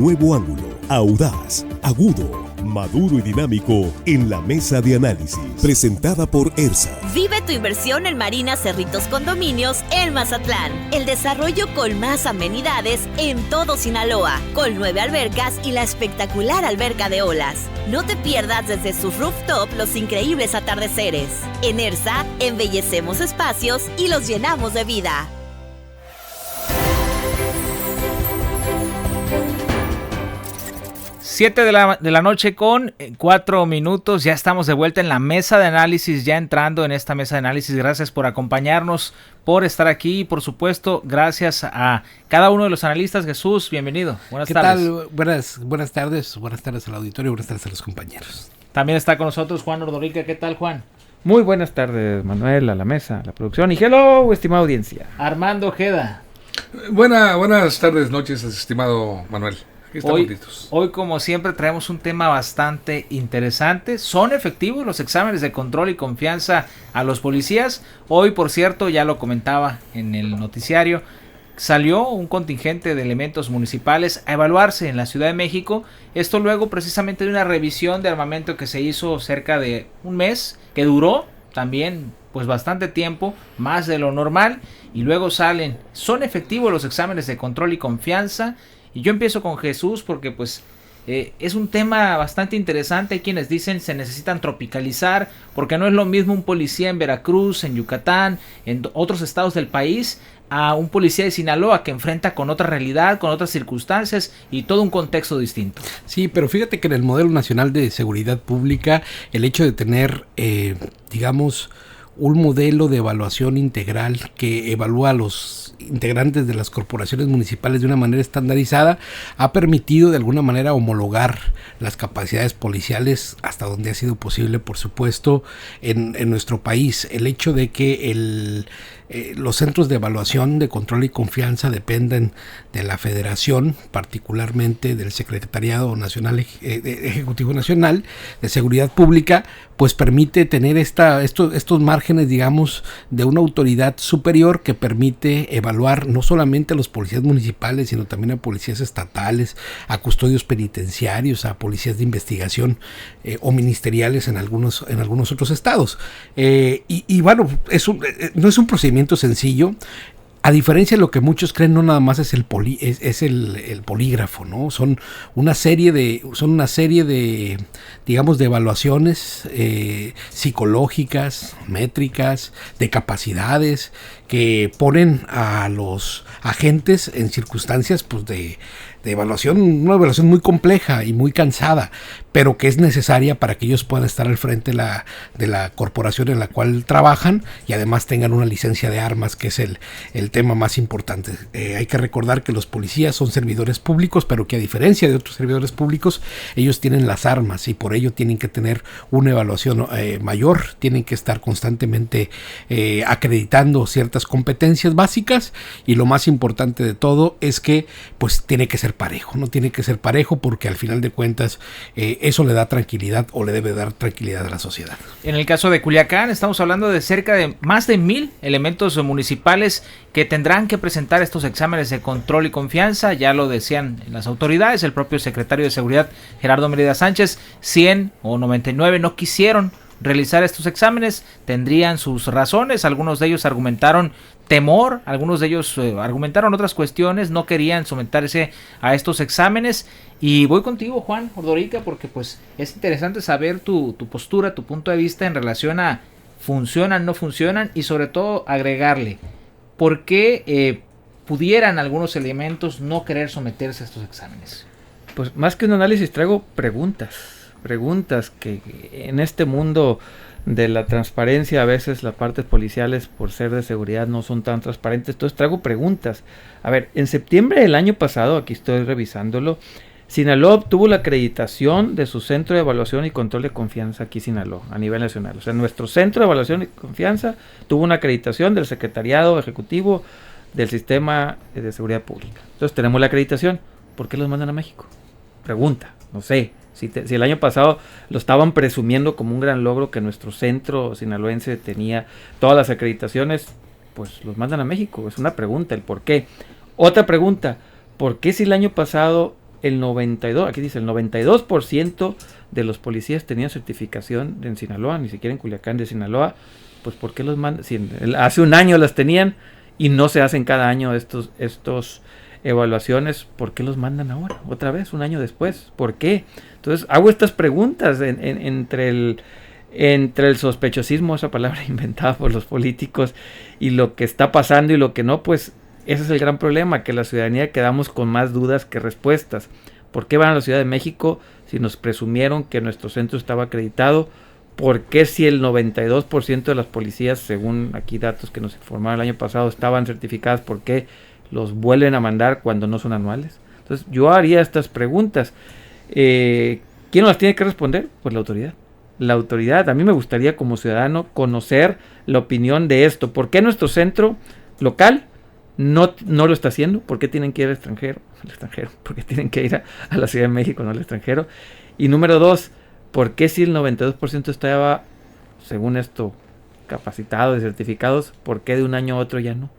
Nuevo ángulo, audaz, agudo, maduro y dinámico en la mesa de análisis, presentada por ERSA. Vive tu inversión en Marina Cerritos Condominios en Mazatlán. El desarrollo con más amenidades en todo Sinaloa, con 9 albercas y la espectacular alberca de olas. No te pierdas desde su rooftop los increíbles atardeceres. En ERSA, embellecemos espacios y los llenamos de vida. 7 de la noche con 4 minutos, ya estamos de vuelta en la mesa de análisis, ya entrando en esta mesa de análisis. Gracias por acompañarnos, por estar aquí y por supuesto gracias a cada uno de los analistas. Jesús, bienvenido, buenas tardes. ¿Qué tal? Buenas tardes al auditorio, buenas tardes a los compañeros. También está con nosotros Juan Ordorica. ¿Qué tal, Juan? Muy buenas tardes, Manuel, a la mesa, a la producción y hello, estimada audiencia. Armando Ojeda. Buenas tardes, noches, estimado Manuel. Hoy, como siempre, traemos un tema bastante interesante. ¿Son efectivos los exámenes de control y confianza a los policías? Hoy, por cierto, ya lo comentaba en el noticiario, salió un contingente de elementos municipales a evaluarse en la Ciudad de México. Esto luego precisamente de una revisión de armamento que se hizo cerca de un mes, que duró también pues bastante tiempo, más de lo normal, y luego salen. ¿Son efectivos los exámenes de control y confianza? Y yo empiezo con Jesús porque pues es un tema bastante interesante. Hay quienes dicen se necesitan tropicalizar porque no es lo mismo un policía en Veracruz, en Yucatán, en otros estados del país, a un policía de Sinaloa que enfrenta con otra realidad, con otras circunstancias y todo un contexto distinto. Sí, pero fíjate que en el Modelo Nacional de Seguridad Pública el hecho de tener, un modelo de evaluación integral que evalúa a los integrantes de las corporaciones municipales de una manera estandarizada ha permitido de alguna manera homologar las capacidades policiales hasta donde ha sido posible, por supuesto, en nuestro país. El hecho de que los centros de evaluación de control y confianza dependen de la Federación, particularmente del Secretariado Nacional Ejecutivo Nacional de Seguridad Pública, pues permite tener estos márgenes, digamos, de una autoridad superior que permite evaluar no solamente a los policías municipales, sino también a policías estatales, a custodios penitenciarios, a policías de investigación o ministeriales en algunos otros estados. Bueno, no es un procedimiento sencillo. A diferencia de lo que muchos creen, no nada más es el polígrafo, ¿no? Son una serie de digamos, de evaluaciones psicológicas, métricas, de capacidades que ponen a los agentes en circunstancias pues de evaluación, una evaluación muy compleja y muy cansada, pero que es necesaria para que ellos puedan estar al frente de la corporación en la cual trabajan y además tengan una licencia de armas, que es el tema más importante. Hay que recordar que los policías son servidores públicos, pero que a diferencia de otros servidores públicos, ellos tienen las armas y por ello tienen que tener una evaluación mayor, tienen que estar constantemente acreditando ciertas competencias básicas, y lo más importante de todo es que pues tiene que ser parejo, no tiene que ser parejo porque al final de cuentas eso le da tranquilidad o le debe dar tranquilidad a la sociedad. En el caso de Culiacán estamos hablando de cerca de más de 1,000 elementos municipales que tendrán que presentar estos exámenes de control y confianza. Ya lo decían las autoridades, el propio secretario de Seguridad Gerardo Mérida Sánchez, 100 o 99 no quisieron realizar estos exámenes, tendrían sus razones. Algunos de ellos argumentaron temor, algunos de ellos argumentaron otras cuestiones, no querían someterse a estos exámenes. Y voy contigo, Juan Ordorica, porque pues es interesante saber tu postura, tu punto de vista en relación a funcionan, no funcionan, y sobre todo agregarle por qué pudieran algunos elementos no querer someterse a estos exámenes. Pues más que un análisis traigo preguntas que en este mundo de la transparencia a veces las partes policiales por ser de seguridad no son tan transparentes, entonces traigo preguntas. A ver, en septiembre del año pasado, aquí estoy revisándolo, Sinaloa obtuvo la acreditación de su Centro de Evaluación y Control de Confianza aquí Sinaloa, a nivel nacional. O sea, nuestro Centro de Evaluación y Confianza tuvo una acreditación del Secretariado Ejecutivo del Sistema de Seguridad Pública. Entonces tenemos la acreditación. ¿Por qué los mandan a México? Pregunta, no sé. Si el año pasado lo estaban presumiendo como un gran logro que nuestro centro sinaloense tenía todas las acreditaciones, pues los mandan a México. Es una pregunta, el por qué. Otra pregunta, ¿por qué si el año pasado aquí dice, el 92% de los policías tenían certificación en Sinaloa, ni siquiera en Culiacán de Sinaloa. Pues ¿por qué los mandan? Si hace un año las tenían y no se hacen cada año estos evaluaciones, ¿por qué los mandan ahora? Otra vez, un año después. ¿Por qué? Entonces hago estas preguntas entre el sospechosismo, esa palabra inventada por los políticos, y lo que está pasando y lo que no. Pues ese es el gran problema, que la ciudadanía quedamos con más dudas que respuestas. ¿Por qué van a la Ciudad de México si nos presumieron que nuestro centro estaba acreditado? ¿Por qué si el 92% de las policías, según aquí datos que nos informaron el año pasado, estaban certificadas, por qué los vuelven a mandar cuando no son anuales? Entonces yo haría estas preguntas. ¿Quién nos las tiene que responder? Pues la autoridad. La autoridad. A mí me gustaría como ciudadano conocer la opinión de esto. ¿Por qué nuestro centro local no lo está haciendo? ¿Por qué tienen que ir al extranjero? ¿Por qué tienen que ir a la Ciudad de México, no al extranjero? Y número 2, ¿por qué si el 92% estaba, según esto, capacitado y certificados, por qué de un año a otro ya no?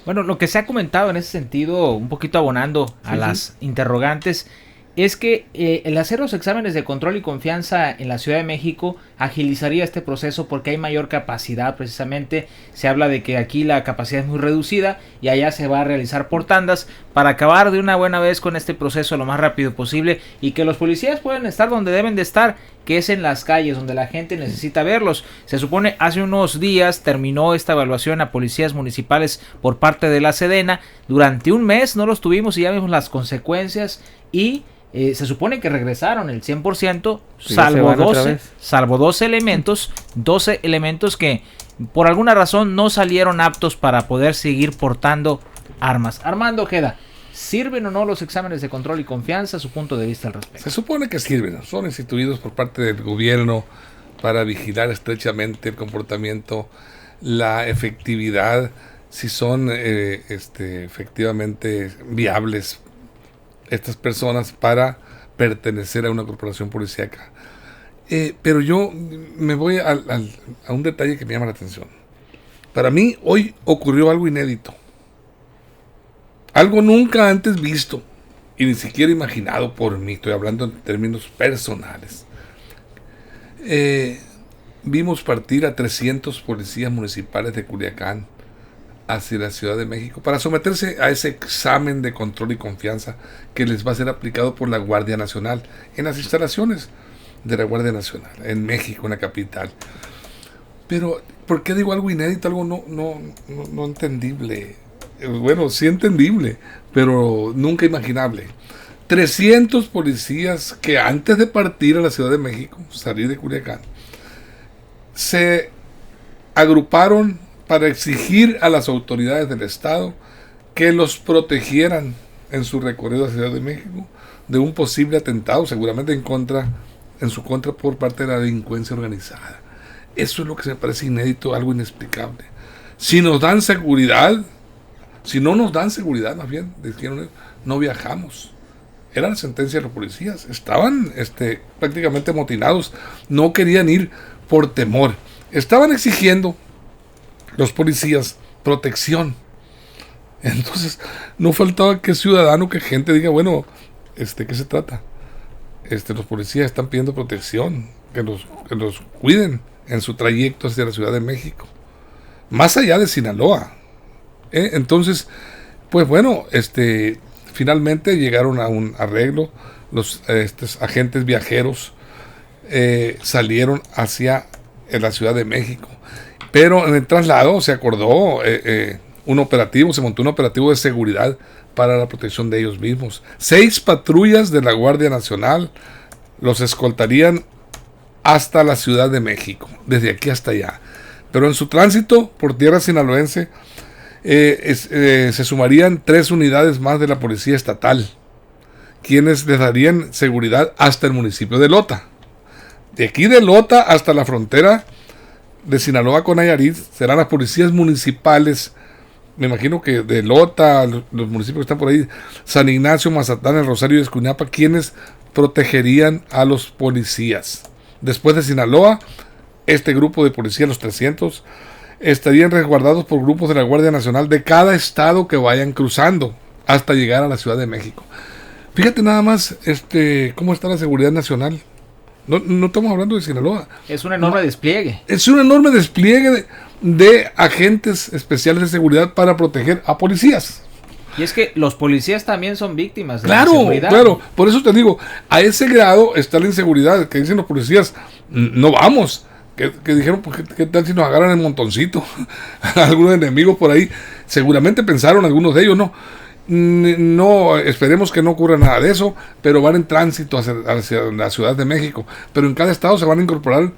Bueno, lo que se ha comentado en ese sentido, un poquito abonando a las interrogantes, es que el hacer los exámenes de control y confianza en la Ciudad de México agilizaría este proceso porque hay mayor capacidad. Precisamente se habla de que aquí la capacidad es muy reducida y allá se va a realizar por tandas para acabar de una buena vez con este proceso lo más rápido posible y que los policías puedan estar donde deben de estar, que es en las calles donde la gente necesita verlos. Se supone hace unos días terminó esta evaluación a policías municipales por parte de la Sedena. Durante un mes no los tuvimos y ya vimos las consecuencias y se supone que regresaron el 100%, salvo 12 elementos que por alguna razón no salieron aptos para poder seguir portando armas. Armando Ojeda, ¿sirven o no los exámenes de control y confianza? Su punto de vista al respecto. Se supone que sirven, son instituidos por parte del gobierno para vigilar estrechamente el comportamiento, la efectividad, si son efectivamente viables estas personas para pertenecer a una corporación policíaca. Pero yo me voy a un detalle que me llama la atención. Para mí hoy ocurrió algo inédito, algo nunca antes visto y ni siquiera imaginado por mí. Estoy hablando en términos personales. Vimos partir a 300 policías municipales de Culiacán hacia la Ciudad de México para someterse a ese examen de control y confianza que les va a ser aplicado por la Guardia Nacional en las instalaciones de la Guardia Nacional en México, en la capital. Pero ¿por qué digo algo inédito, algo no entendible? Bueno, sí entendible, pero nunca imaginable. 300 policías que antes de partir a la Ciudad de México, salir de Culiacán, se agruparon para exigir a las autoridades del Estado que los protegieran en su recorrido a la Ciudad de México de un posible atentado, seguramente en su contra por parte de la delincuencia organizada. Eso es lo que se me parece inédito, algo inexplicable. Si nos dan seguridad, si no nos dan seguridad, más bien, dijeron, no viajamos. Era la sentencia de los policías. Estaban prácticamente amotinados, no querían ir por temor. Estaban exigiendo los policías protección. Entonces no faltaba que ciudadano, que gente diga, bueno, ¿qué se trata? Los policías están pidiendo protección, que los cuiden en su trayecto hacia la Ciudad de México, más allá de Sinaloa. Entonces, pues bueno, finalmente llegaron a un arreglo. Los agentes viajeros salieron hacia la Ciudad de México. Pero en el traslado se acordó se montó un operativo de seguridad para la protección de ellos mismos. 6 patrullas de la Guardia Nacional los escoltarían hasta la Ciudad de México, desde aquí hasta allá. Pero en su tránsito por tierra sinaloense se sumarían 3 unidades más de la Policía Estatal, quienes les darían seguridad hasta el municipio de Lota. De aquí de Lota hasta la frontera de Sinaloa con Nayarit serán las policías municipales, me imagino que de Lota, los municipios que están por ahí, San Ignacio, Mazatlán, El Rosario y Escuñapa, quienes protegerían a los policías. Después de Sinaloa, este grupo de policías, los 300, estarían resguardados por grupos de la Guardia Nacional de cada estado que vayan cruzando hasta llegar a la Ciudad de México. Fíjate nada más cómo está la seguridad nacional. No estamos hablando de Sinaloa. Es un enorme despliegue. Es un enorme despliegue de agentes especiales de seguridad para proteger a policías. Y es que los policías también son víctimas de Claro, la seguridad. claro. Por eso te digo, a ese grado está la inseguridad que dicen los policías, no vamos. Que dijeron, pues, ¿qué tal si nos agarran el montoncito? Algunos enemigos por ahí. Seguramente pensaron algunos de ellos, ¿no? No, esperemos que no ocurra nada de eso, pero van en tránsito hacia la Ciudad de México. Pero en cada estado se van a incorporar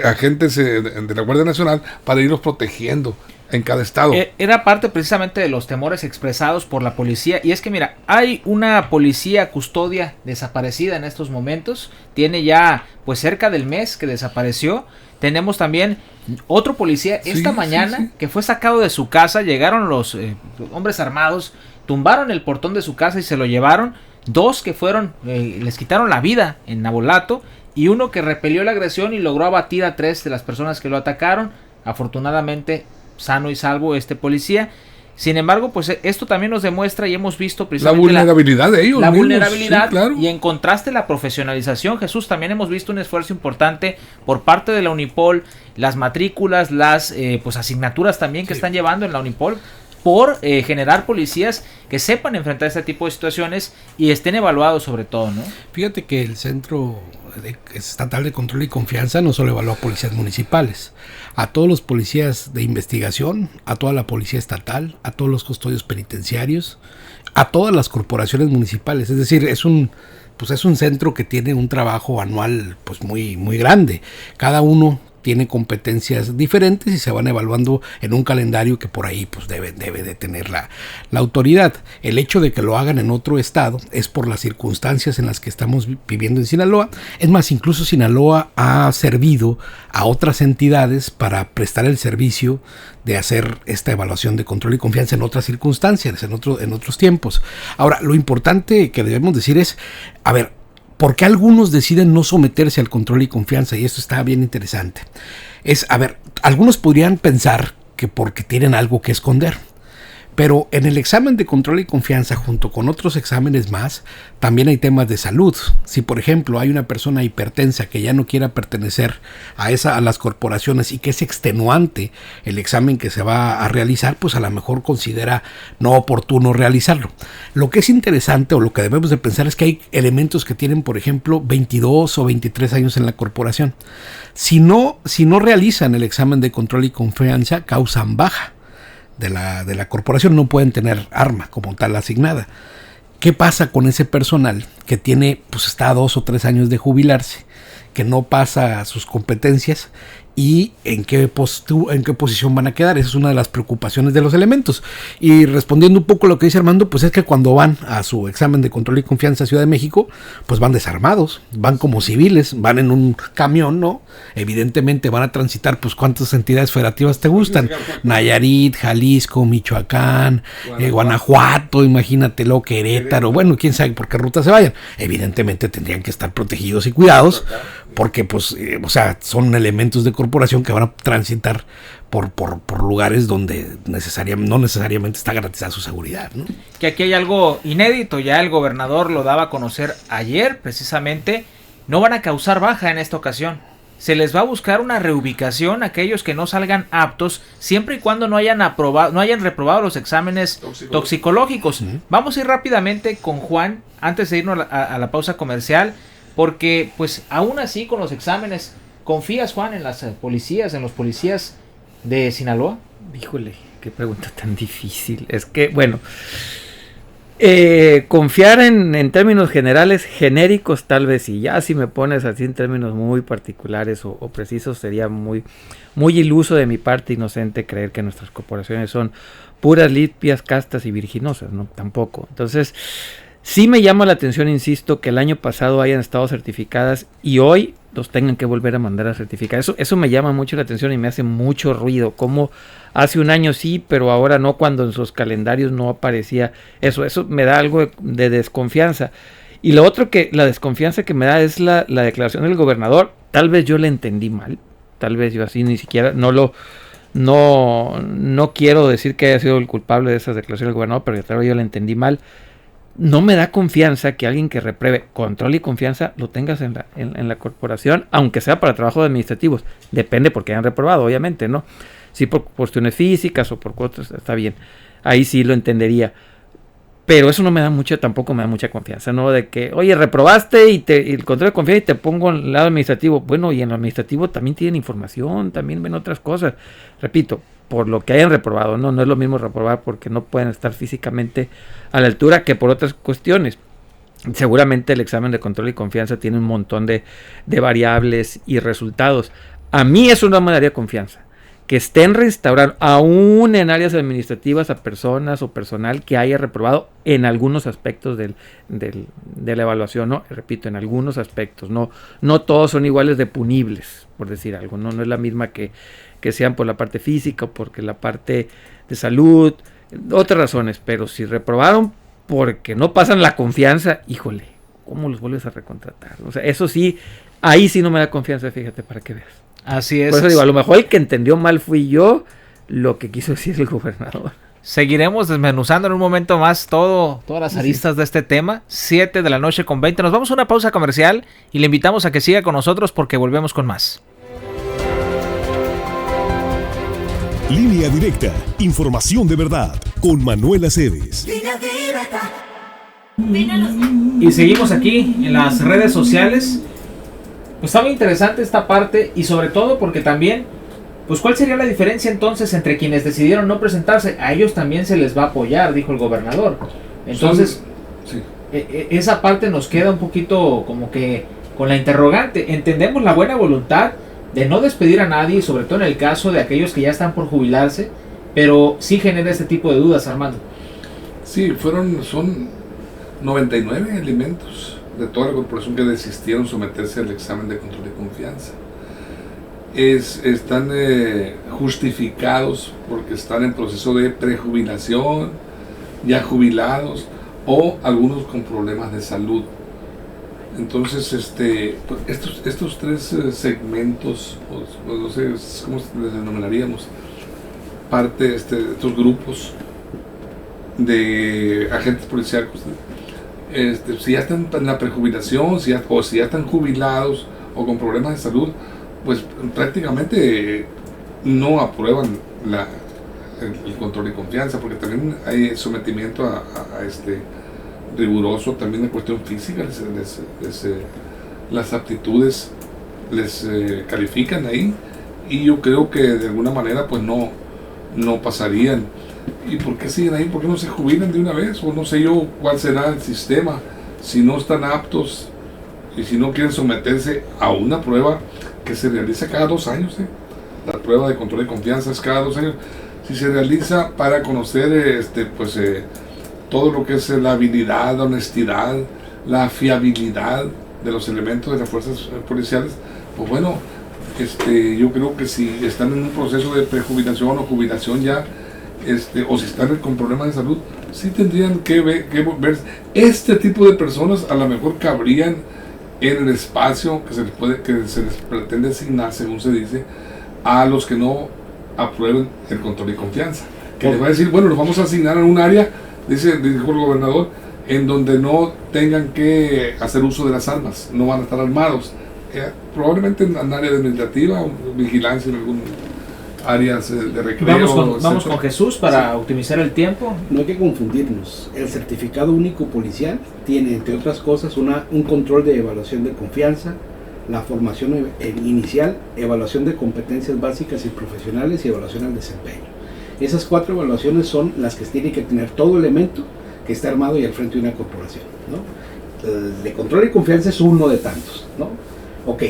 agentes de la Guardia Nacional para irlos protegiendo en cada estado. Era parte precisamente de los temores expresados por la policía. Y es que mira, hay una policía custodia desaparecida en estos momentos. Tiene ya pues cerca del mes que desapareció. Tenemos también otro policía esta mañana que fue sacado de su casa. Llegaron los hombres armados, tumbaron el portón de su casa y se lo llevaron. 2 que fueron, les quitaron la vida en Navolato. Y 1 que repelió la agresión y logró abatir a 3 de las personas que lo atacaron. Afortunadamente sano y salvo este policía. Sin embargo, pues esto también nos demuestra y hemos visto precisamente la vulnerabilidad de ellos. La mismos, vulnerabilidad, sí, claro. Y en contraste la profesionalización, Jesús, también hemos visto un esfuerzo importante por parte de la Unipol, las matrículas, las pues asignaturas también que están llevando en la Unipol por generar policías que sepan enfrentar este tipo de situaciones y estén evaluados sobre todo, ¿no? Fíjate que el Centro Estatal de Control y Confianza no solo evalúa policías municipales, a todos los policías de investigación, a toda la policía estatal, a todos los custodios penitenciarios, a todas las corporaciones municipales. Es decir, es un centro que tiene un trabajo anual pues muy, muy grande. Cada uno tiene competencias diferentes y se van evaluando en un calendario que por ahí pues debe de tener la autoridad. El hecho de que lo hagan en otro estado es por las circunstancias en las que estamos viviendo en Sinaloa. Es más, incluso Sinaloa ha servido a otras entidades para prestar el servicio de hacer esta evaluación de control y confianza en otras circunstancias, en otros tiempos. Ahora, lo importante que debemos decir es, a ver, ¿por qué algunos deciden no someterse al control y confianza? Y esto está bien interesante. Algunos podrían pensar que porque tienen algo que esconder. Pero en el examen de control y confianza, junto con otros exámenes más, también hay temas de salud. Si, por ejemplo, hay una persona hipertensa que ya no quiera pertenecer a las corporaciones y que es extenuante el examen que se va a realizar, pues a lo mejor considera no oportuno realizarlo. Lo que es interesante o lo que debemos de pensar es que hay elementos que tienen, por ejemplo, 22 o 23 años en la corporación. Si no realizan el examen de control y confianza, causan baja de la corporación, no pueden tener arma como tal asignada. ¿Qué pasa con ese personal que está a 2 o 3 años de jubilarse, que no pasa sus competencias y en qué posición van a quedar? Esa es una de las preocupaciones de los elementos. Y respondiendo un poco a lo que dice Armando, pues es que cuando van a su examen de control y confianza a Ciudad de México, pues van desarmados, van como civiles, van en un camión, ¿no? Evidentemente van a transitar, pues ¿cuántas entidades federativas te gustan? Nayarit, Jalisco, Michoacán, Guanajuato, imagínatelo, Querétaro, bueno, quién sabe por qué ruta se vayan. Evidentemente tendrían que estar protegidos y cuidados, porque pues, son elementos de corporación que van a transitar por lugares donde no necesariamente está garantizada su seguridad, ¿no? Que aquí hay algo inédito, ya el gobernador lo daba a conocer ayer, precisamente, no van a causar baja en esta ocasión. Se les va a buscar una reubicación a aquellos que no salgan aptos, siempre y cuando no hayan reprobado los exámenes toxicológicos. Vamos a ir rápidamente con Juan, antes de irnos a la pausa comercial, porque pues aún así con los exámenes, ¿confías, Juan, en los policías de Sinaloa? Híjole, qué pregunta tan difícil. Es que, bueno, confiar en términos generales, genéricos tal vez, y ya si me pones así en términos muy particulares o precisos, sería muy, muy iluso de mi parte, inocente, creer que nuestras corporaciones son puras, limpias, castas y virginosas, ¿no? Tampoco. Entonces, sí me llama la atención, insisto, que el año pasado hayan estado certificadas y hoy los tengan que volver a mandar a certificar. Eso me llama mucho la atención y me hace mucho ruido. Como hace un año sí, pero ahora no, cuando en sus calendarios no aparecía eso. Eso me da algo de desconfianza. Y lo otro la desconfianza que me da es la declaración del gobernador. Tal vez yo la entendí mal. Tal vez yo así ni siquiera no quiero decir que haya sido el culpable de esas declaraciones del gobernador, pero tal vez yo la entendí mal. no me da confianza que alguien que repruebe control y confianza lo tengas en la corporación, aunque sea para trabajos administrativos. Depende porque hayan reprobado, obviamente, ¿no? Si por cuestiones físicas o por cosas, está bien. Ahí sí lo entendería. Pero eso no me da tampoco me da mucha confianza, ¿no? De que, oye, reprobaste y el control de confianza y te pongo en el lado administrativo. Bueno, y en lo administrativo también tienen información, también ven otras cosas. Repito, por lo que hayan reprobado, no es lo mismo reprobar porque no pueden estar físicamente a la altura que por otras cuestiones. Seguramente el examen de control y confianza tiene un montón de variables y resultados. A mí eso no me daría confianza. Que estén restaurando, aún en áreas administrativas, a personas o personal que haya reprobado en algunos aspectos de la evaluación, ¿no? Repito, en algunos aspectos, no todos son iguales de punibles, por decir algo, no es la misma que sean por la parte física o porque la parte de salud, otras razones, pero si reprobaron porque no pasan la confianza, híjole, ¿cómo los vuelves a recontratar? O sea, eso sí, ahí sí no me da confianza, fíjate, para que veas. Así es. Por eso digo, a lo mejor el que entendió mal fui yo, lo que quiso decir el gobernador. Seguiremos desmenuzando en un momento más todas las aristas de este tema. 7:20 p.m. Nos vamos a una pausa comercial y le invitamos a que siga con nosotros porque volvemos con más. Línea Directa, información de verdad, con Manuel Aceves. Y seguimos aquí en las redes sociales. Pues está muy interesante esta parte y sobre todo porque también, pues ¿cuál sería la diferencia entonces entre quienes decidieron no presentarse? A ellos también se les va a apoyar, dijo el gobernador. Entonces, sí, esa parte nos queda un poquito como que con la interrogante. Entendemos la buena voluntad de no despedir a nadie, sobre todo en el caso de aquellos que ya están por jubilarse, pero sí genera este tipo de dudas, Armando. Sí, son 99 elementos de toda la corporación que desistieron someterse al examen de control de confianza. Están justificados porque están en proceso de prejubilación, ya jubilados, o algunos con problemas de salud. Entonces, estos tres segmentos, no sé cómo les denominaríamos, parte de estos grupos de agentes policiales, si ya están en la prejubilación, o si ya están jubilados o con problemas de salud, pues prácticamente no aprueban el control de confianza, porque también hay sometimiento a riguroso también de cuestión física, las aptitudes les califican ahí, y yo creo que de alguna manera pues no pasarían. ¿Y por qué siguen ahí? ¿Por qué no se jubilan de una vez? O no sé yo cuál será el sistema, si no están aptos y si no quieren someterse a una prueba que se realiza cada 2 años. La prueba de control de confianza es cada 2 años. Si se realiza para conocer todo lo que es la habilidad, la honestidad, la fiabilidad de los elementos de las fuerzas policiales, pues bueno, yo creo que si están en un proceso de prejubilación o jubilación ya, o si están con problemas de salud, sí tendrían que ver este tipo de personas. A lo mejor cabrían en el espacio que se les pretende asignar, según se dice, a los que no aprueben el control de confianza, que les va a decir, bueno, los vamos a asignar a un área, dijo el gobernador, en donde no tengan que hacer uso de las armas, no van a estar armados, probablemente en un área administrativa, vigilancia en algún áreas de recreo. Vamos con Jesús para optimizar el tiempo. No hay que confundirnos. El certificado único policial tiene, entre otras cosas, un control de evaluación de confianza, la formación inicial, evaluación de competencias básicas y profesionales y evaluación al desempeño. Esas 4 evaluaciones son las que tiene que tener todo elemento que está armado y al frente de una corporación, ¿no? El de control y confianza es uno de tantos, ¿no? Ok,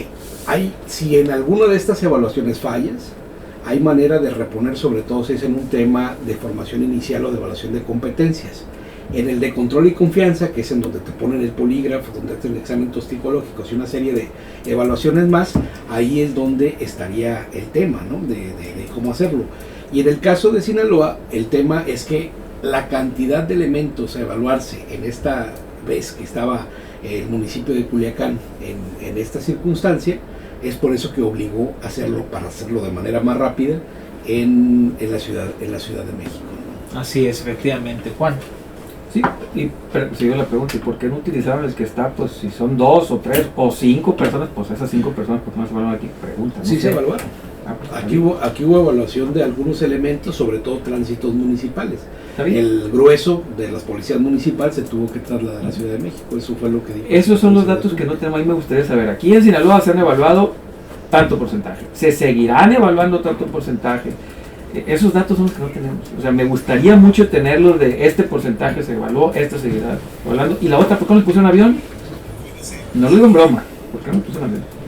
si en alguna de estas evaluaciones fallas, hay manera de reponer, sobre todo si es en un tema de formación inicial o de evaluación de competencias. En el de control y confianza, que es en donde te ponen el polígrafo, donde hacen el examen toxicológico y una serie de evaluaciones más, ahí es donde estaría el tema, ¿no? de cómo hacerlo. Y en el caso de Sinaloa, el tema es que la cantidad de elementos a evaluarse en esta vez que estaba el municipio de Culiacán en esta circunstancia, es por eso que obligó a hacerlo, para hacerlo de manera más rápida en la Ciudad de México, ¿no? Así es, efectivamente. Juan. Sí, pero sigo la pregunta, ¿y por qué no utilizaron el que está? Pues si son 2 o 3 o 5 personas, pues esas 5 personas, ¿por qué no se evaluaron aquí? Pregunta, Sí se evaluaron. Pues, Aquí hubo evaluación de algunos elementos, sobre todo tránsitos municipales. ¿Está bien? El grueso de las policías municipales se tuvo que trasladar a la Ciudad de México, eso fue lo que dijo. Esos son los datos que no tenemos. A mí me gustaría saber. Aquí en Sinaloa se han evaluado tanto porcentaje. Se seguirán evaluando tanto porcentaje. Esos datos son los que no tenemos. O sea, me gustaría mucho tenerlos de este porcentaje se evaluó, esto seguirá evaluando. Y la otra, ¿por qué no le pusieron avión? No lo digo en broma. ¿Por qué no le pusieron avión?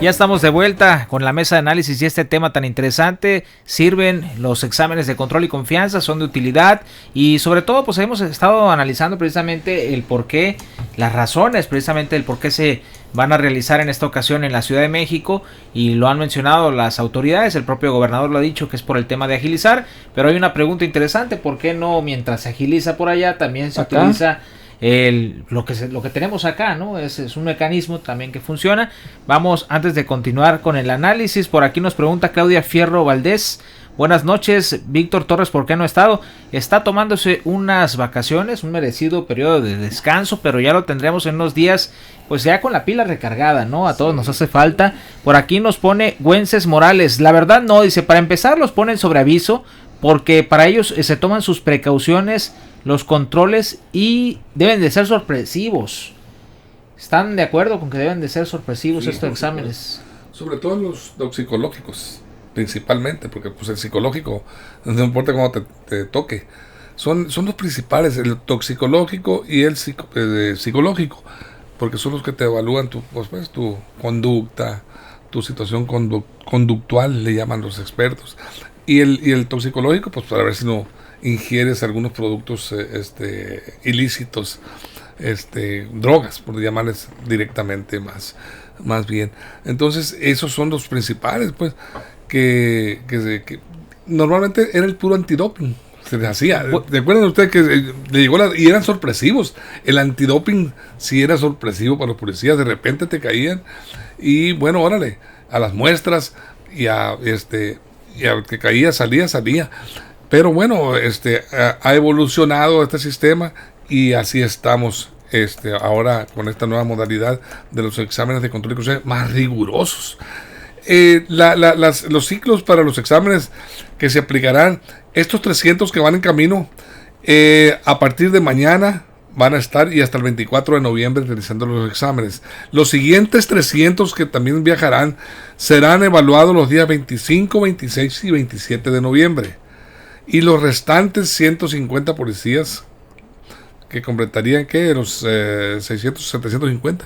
Ya estamos de vuelta con la mesa de análisis y este tema tan interesante. Sirven los exámenes de control y confianza, son de utilidad y sobre todo pues hemos estado analizando precisamente el por qué, las razones precisamente del por qué se van a realizar en esta ocasión en la Ciudad de México y lo han mencionado las autoridades, el propio gobernador lo ha dicho que es por el tema de agilizar, pero hay una pregunta interesante, ¿por qué no mientras se agiliza por allá también se utiliza lo que tenemos acá, ¿no? Es un mecanismo también que funciona. Vamos, antes de continuar con el análisis, por aquí nos pregunta Claudia Fierro Valdés. Buenas noches, Víctor Torres, ¿por qué no ha estado? Está tomándose unas vacaciones, un merecido periodo de descanso, pero ya lo tendremos en unos días, pues ya con la pila recargada, ¿no? A todos nos hace falta. Por aquí nos pone Güences Morales. La verdad no, dice, para empezar los ponen sobre aviso, porque para ellos se toman sus precauciones, los controles y deben de ser sorpresivos. ¿Están de acuerdo con que deben de ser sorpresivos estos exámenes? Sobre todo los toxicológicos, principalmente, porque pues el psicológico, no importa cómo te toque, son los principales, el toxicológico y el psicológico, porque son los que te evalúan tu conducta, tu situación conductual, le llaman los expertos. Y el toxicológico, pues para ver si no ingieres algunos productos ilícitos, drogas, por llamarles directamente más bien. Entonces, esos son los principales, pues, que normalmente era el puro antidoping. Se les hacía. ¿Recuerdan ustedes que le llegó y eran sorpresivos? El antidoping sí era sorpresivo para los policías. De repente te caían y bueno, órale, a las muestras y a que caía, salía. Pero bueno, ha evolucionado este sistema y así estamos ahora con esta nueva modalidad de los exámenes de control y confianza más rigurosos. Los ciclos para los exámenes que se aplicarán, estos 300 que van en camino, a partir de mañana van a estar y hasta el 24 de noviembre realizando los exámenes. Los siguientes 300 que también viajarán serán evaluados los días 25, 26 y 27 de noviembre. Y los restantes 150 policías que completarían los 600, 750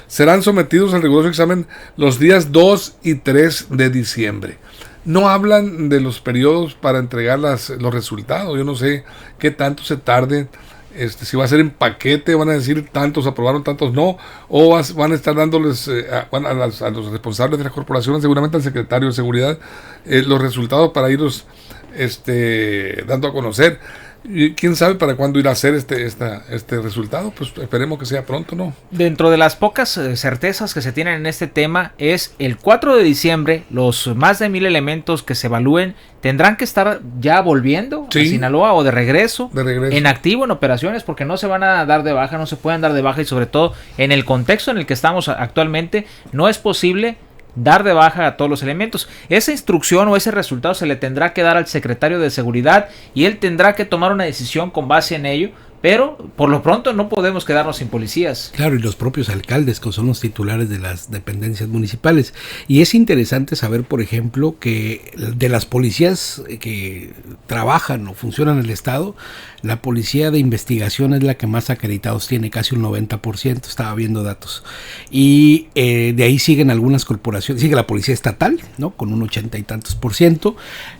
serán sometidos al riguroso examen los días 2 y 3 de diciembre. No hablan de los periodos para entregar los resultados. Yo no sé qué tanto se tarden. Si va a ser en paquete, van a decir tantos aprobaron, tantos no, o van a estar dándoles a los responsables de las corporaciones, seguramente al secretario de seguridad, los resultados para irlos dando a conocer. Y quién sabe para cuándo irá a ser este resultado. Pues esperemos que sea pronto, ¿no? Dentro de las pocas certezas que se tienen en este tema es el 4 de diciembre los más de 1000 elementos que se evalúen tendrán que estar ya volviendo a Sinaloa o de regreso en activo, en operaciones, porque no se van a dar de baja, no se pueden dar de baja, y sobre todo en el contexto en el que estamos actualmente no es posible dar de baja a todos los elementos. Esa instrucción o ese resultado se le tendrá que dar al secretario de seguridad y él tendrá que tomar una decisión con base en ello, pero por lo pronto no podemos quedarnos sin policías. Claro, y los propios alcaldes, que son los titulares de las dependencias municipales. Y es interesante saber, por ejemplo, que de las policías que trabajan o funcionan en el Estado, la policía de investigación es la que más acreditados tiene, casi un 90%, estaba viendo datos. Y de ahí siguen algunas corporaciones, sigue la policía estatal, ¿no? Con un 80 y tantos %.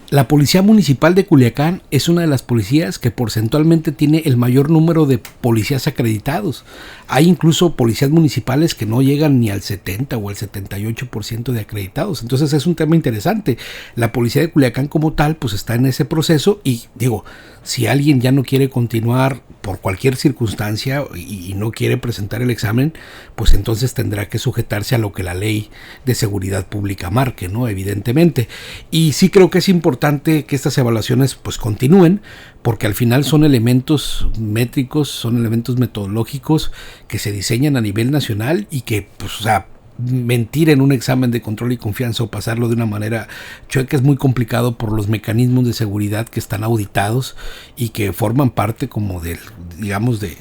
La Policía Municipal de Culiacán es una de las policías que porcentualmente tiene el mayor número de policías acreditados. Hay incluso policías municipales que no llegan ni al 70 o al 78% de acreditados. Entonces es un tema interesante. La Policía de Culiacán como tal pues está en ese proceso y digo, si alguien ya no quiere continuar por cualquier circunstancia y no quiere presentar el examen, pues entonces tendrá que sujetarse a lo que la ley de seguridad pública marque, ¿no? Evidentemente. Y sí creo que es importante importante que estas evaluaciones pues continúen, porque al final son elementos métricos, son elementos metodológicos que se diseñan a nivel nacional y que, pues, o sea, mentir en un examen de control y confianza o pasarlo de una manera chueca es muy complicado por los mecanismos de seguridad que están auditados y que forman parte como del, digamos, del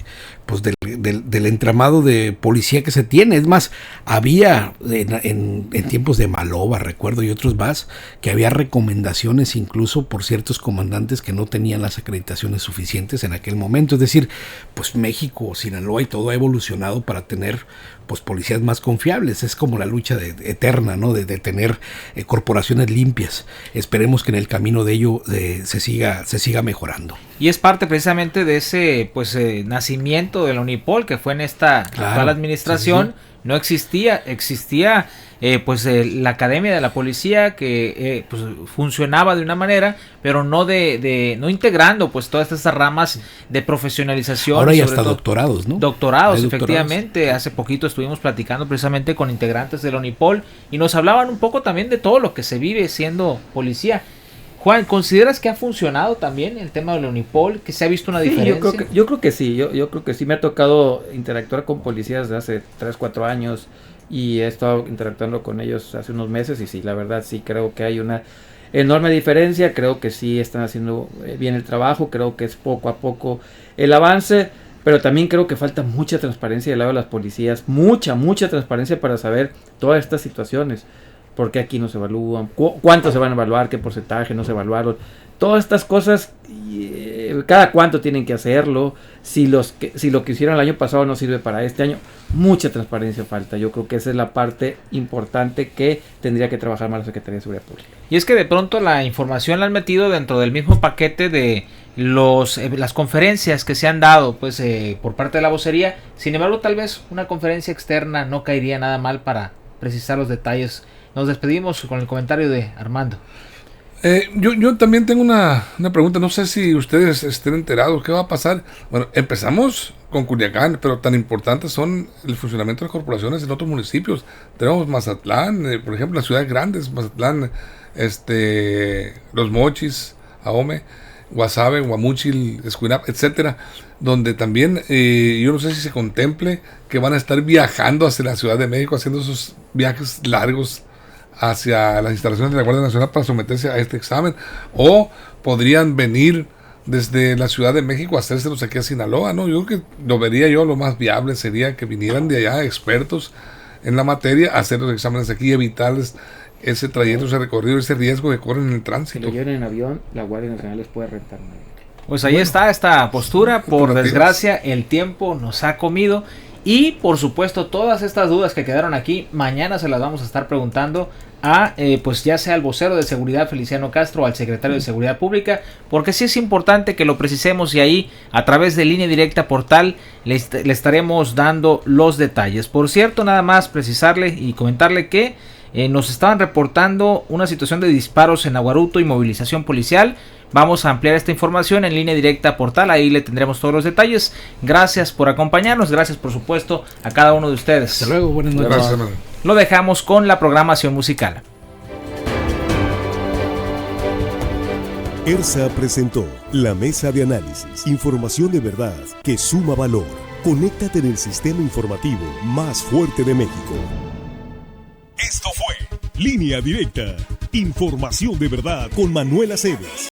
entramado de policía que se tiene. Es más, había en tiempos de Maloba, recuerdo, y otros más, que había recomendaciones incluso por ciertos comandantes que no tenían las acreditaciones suficientes en aquel momento. Es decir, pues México, Sinaloa y todo ha evolucionado para tener pues policías más confiables. Es como la lucha eterna, ¿no? De tener corporaciones limpias. Esperemos que en el camino de ello se siga mejorando. Y es parte precisamente de ese nacimiento de la Unipol, que fue en esta actual administración. Sí. No existía la Academia de la Policía que pues funcionaba de una manera, pero no no integrando pues todas estas ramas de profesionalización. Ahora hay hasta doctorados, ¿no? Doctorados, efectivamente. Hace poquito estuvimos platicando precisamente con integrantes de la Unipol y nos hablaban un poco también de todo lo que se vive siendo policía. Juan, ¿consideras que ha funcionado también el tema de la Unipol? ¿Que se ha visto una diferencia? Yo creo que sí. Yo creo que sí. Me ha tocado interactuar con policías de hace 3-4 años y he estado interactuando con ellos hace unos meses y sí, la verdad sí creo que hay una enorme diferencia. Creo que sí están haciendo bien el trabajo. Creo que es poco a poco el avance, pero también creo que falta mucha transparencia del lado de las policías. Mucha transparencia para saber todas estas situaciones. ¿Por qué aquí no se evalúan? ¿Cuánto se van a evaluar? ¿Qué porcentaje no se evaluaron? Todas estas cosas, cada cuánto tienen que hacerlo. Si lo que hicieron el año pasado no sirve para este año. Mucha transparencia falta. Yo creo que esa es la parte importante que tendría que trabajar más la Secretaría de Seguridad Pública. Y es que de pronto la información la han metido dentro del mismo paquete de las conferencias que se han dado pues por parte de la vocería. Sin embargo, tal vez una conferencia externa no caería nada mal para precisar los detalles. Nos despedimos con el comentario de Armando. Yo también tengo una pregunta. No sé si ustedes estén enterados. ¿Qué va a pasar? Bueno, empezamos con Culiacán, pero tan importantes son el funcionamiento de las corporaciones en otros municipios. Tenemos Mazatlán, por ejemplo, las ciudades grandes, Mazatlán, Los Mochis, Ahome, Guasave, Guamúchil, Escuinap, etcétera, donde también yo no sé si se contemple que van a estar viajando hacia la Ciudad de México, haciendo esos viajes largos hacia las instalaciones de la Guardia Nacional para someterse a este examen, o podrían venir desde la Ciudad de México a hacérselos aquí a Sinaloa, ¿no? Yo creo que lo vería yo lo más viable sería que vinieran de allá expertos en la materia a hacer los exámenes aquí y evitarles ese trayecto, ese recorrido, ese riesgo que corren en el tránsito. Si lo llevan en avión, la Guardia Nacional les puede rentar un avión. Pues ahí está esta postura. Por desgracia, el tiempo nos ha comido. Y por supuesto, todas estas dudas que quedaron aquí, mañana se las vamos a estar preguntando a pues ya sea al vocero de seguridad Feliciano Castro o al secretario de Seguridad Pública, porque sí es importante que lo precisemos y ahí a través de Línea Directa Portal le estaremos dando los detalles. Por cierto, nada más precisarle y comentarle que nos estaban reportando una situación de disparos en Aguaruto y movilización policial. Vamos a ampliar esta información en Línea Directa Portal, ahí le tendremos todos los detalles. Gracias por acompañarnos, gracias por supuesto a cada uno de ustedes. Hasta luego, buenas noches. Gracias, hermano. Lo dejamos con la programación musical. ERSA presentó La Mesa de Análisis, información de verdad que suma valor. Conéctate en el sistema informativo más fuerte de México. Esto fue Línea Directa, información de verdad con Manuel Aceves.